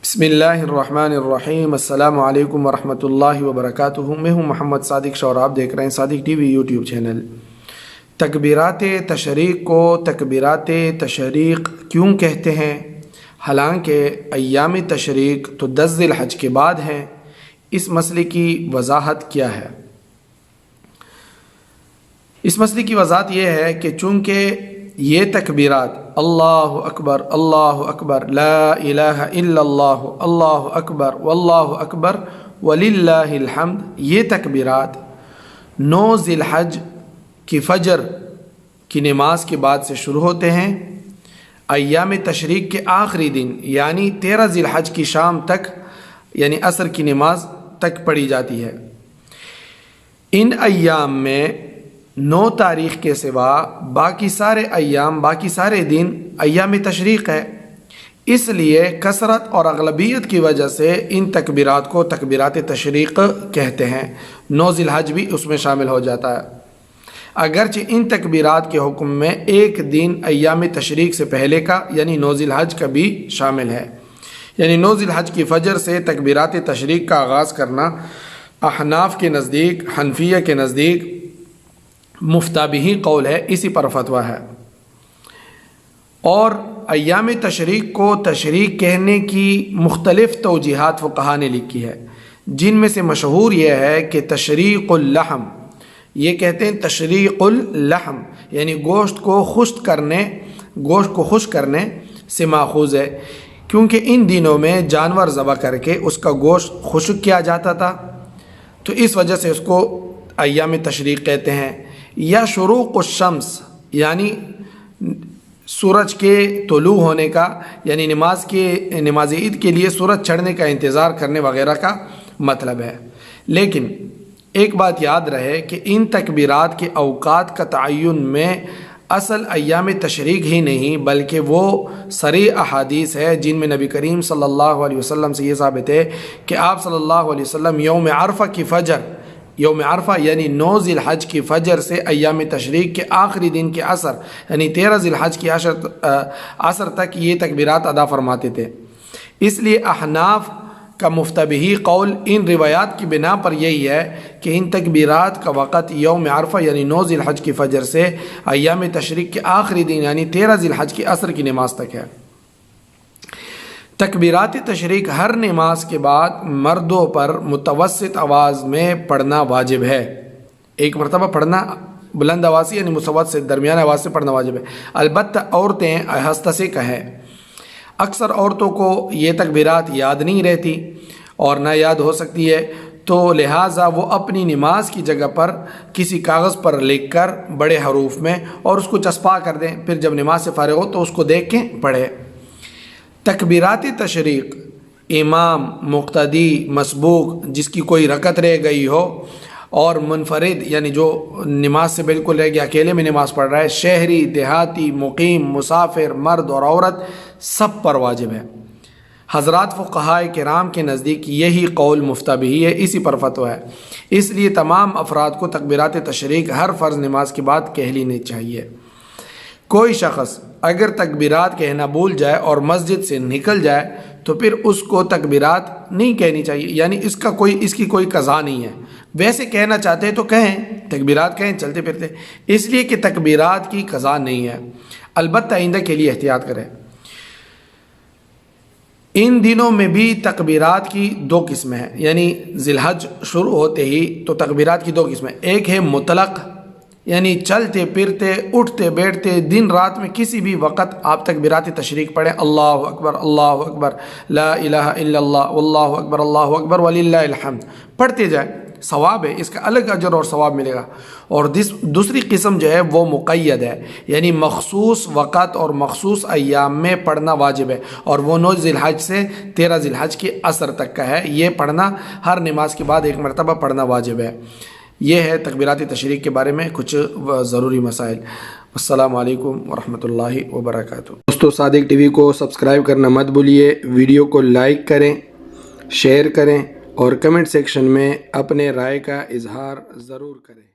بسم اللہ الرحمن الرحیم۔ السلام علیکم ورحمۃ اللہ وبرکاتہ۔ میں ہوں محمد صادق شاہ اور آپ دیکھ رہے ہیں صادق ٹی وی یوٹیوب چینل۔ تکبیرات تشریق کو تکبیرات تشریق کیوں کہتے ہیں؟ حالانکہ ایام تشریق تو 10 ذی الحج کے بعد ہیں۔ اس مسئلے کی وضاحت کیا ہے؟ اس مسئلے کی وضاحت یہ ہے کہ چونکہ یہ تکبیرات اللہ اکبر لا الہ الا اللہ اللہ اکبر واللہ اکبر وللہ الحمد، یہ تکبیرات 9 ذی الحج کی فجر کی نماز کے بعد سے شروع ہوتے ہیں، ایام تشریق کے آخری دن یعنی 13 ذی الحج کی شام تک یعنی عصر کی نماز تک پڑھی جاتی ہے۔ ان ایام میں 9 تاریخ کے سوا باقی سارے ایام باقی سارے دن ایام تشریق ہے، اس لیے کثرت اور اغلبیت کی وجہ سے ان تکبیرات کو تکبیرات تشریق کہتے ہیں۔ 9 ذی الحج بھی اس میں شامل ہو جاتا ہے، اگرچہ ان تکبیرات کے حکم میں ایک دن ایام تشریق سے پہلے کا یعنی 9 ذی الحج کا بھی شامل ہے۔ یعنی 9 ذی الحج کی فجر سے تکبیرات تشریق کا آغاز کرنا احناف کے نزدیک، حنفیہ کے نزدیک مفتابہی قول ہے، اسی پر فتویٰ ہے۔ اور ایام تشریق کو تشریق کہنے کی مختلف توجیہات فقہا نے لکھی ہے، جن میں سے مشہور یہ ہے کہ تشریق اللحم، یہ کہتے ہیں تشریق اللحم یعنی گوشت کو خشک کرنے سے ماخوذ ہے، کیونکہ ان دنوں میں جانور ذبح کر کے اس کا گوشت خشک کیا جاتا تھا، تو اس وجہ سے اس کو ایام تشریق کہتے ہیں۔ یا شروق الشمس یعنی سورج کے طلوع ہونے کا یعنی نماز عید کے لیے سورج چڑھنے کا انتظار کرنے وغیرہ کا مطلب ہے۔ لیکن ایک بات یاد رہے کہ ان تکبیرات کے اوقات کا تعین میں اصل ایام تشریق ہی نہیں بلکہ وہ صریح احادیث ہے، جن میں نبی کریم صلی اللہ علیہ وسلم سے یہ ثابت ہے کہ آپ صلی اللہ علیہ وسلم یوم عرفہ یعنی 9 ذی الحج کی فجر سے ایام تشریق کے آخری دن کے عصر یعنی 13 ذی الحج کی عصر تک یہ تکبیرات ادا فرماتے تھے۔ اس لیے احناف کا مفتبہی قول ان روایات کی بنا پر یہی ہے کہ ان تکبیرات کا وقت یوم عرفہ یعنی 9 ذی الحج کی فجر سے ایام تشریق کے آخری دن یعنی 13 ذی الحج کی عصر کی نماز تک ہے۔ تکبیرات تشریق ہر نماز کے بعد مردوں پر متوسط آواز میں پڑھنا واجب ہے، ایک مرتبہ پڑھنا بلند آواز سے یعنی متوسط درمیان آواز سے پڑھنا واجب ہے، البتہ عورتیں آہستہ سے کہیں۔ اکثر عورتوں کو یہ تکبیرات یاد نہیں رہتی اور نہ یاد ہو سکتی ہے، تو لہٰذا وہ اپنی نماز کی جگہ پر کسی کاغذ پر لکھ کر بڑے حروف میں اور اس کو چسپا کر دیں، پھر جب نماز سے فارغ ہو تو اس کو دیکھ کے پڑھے۔ تکبیرات تشریق امام، مقتدی، مسبوق جس کی کوئی رکعت رہ گئی ہو اور منفرد یعنی جو نماز سے بالکل رہ گیا اکیلے میں نماز پڑھ رہا ہے، شہری، دیہاتی، مقیم، مسافر، مرد اور عورت سب پر واجب ہے۔ حضرات فقہائے کرام کے نزدیک یہی قول مفتبہی ہے، اسی پر فتویٰ ہے، اس لیے تمام افراد کو تکبیرات تشریق ہر فرض نماز کے بعد کہہ لینی چاہیے۔ کوئی شخص اگر تکبیرات کہنا بھول جائے اور مسجد سے نکل جائے تو پھر اس کو تکبیرات نہیں کہنی چاہیے، یعنی اس کی کوئی قضا نہیں ہے، ویسے کہنا چاہتے ہیں تو کہیں، تکبیرات کہیں چلتے پھرتے، اس لیے کہ تکبیرات کی قضا نہیں ہے، البتہ آئندہ کے لیے احتیاط کریں۔ ان دنوں میں بھی تکبیرات کی 2 قسمیں ہیں، یعنی ذی الحج شروع ہوتے ہی تو تکبیرات کی 2 قسمیں، ایک ہے مطلق یعنی چلتے پھرتے اٹھتے بیٹھتے دن رات میں کسی بھی وقت آپ تکبیرات تشریق پڑھیں، اللہ اکبر لا الہ الا اللہ اللہ اکبر وللہ الحمد پڑھتے جائیں، ثواب ہے، اس کا الگ اجر اور ثواب ملے گا۔ اور دوسری قسم جو ہے وہ مقید ہے، یعنی مخصوص وقت اور مخصوص ایام میں پڑھنا واجب ہے، اور وہ 9 ذی الحج سے 13 ذی الحج کے عصر تک کا ہے، یہ پڑھنا ہر نماز کے بعد ایک مرتبہ پڑھنا واجب ہے۔ یہ ہے تکبیرات تشریق کے بارے میں کچھ ضروری مسائل۔ السلام علیکم ورحمۃ اللہ وبرکاتہ۔ دوستو صادق ٹی وی کو سبسکرائب کرنا مت بھولیے، ویڈیو کو لائک کریں، شیئر کریں اور کمنٹ سیکشن میں اپنے رائے کا اظہار ضرور کریں۔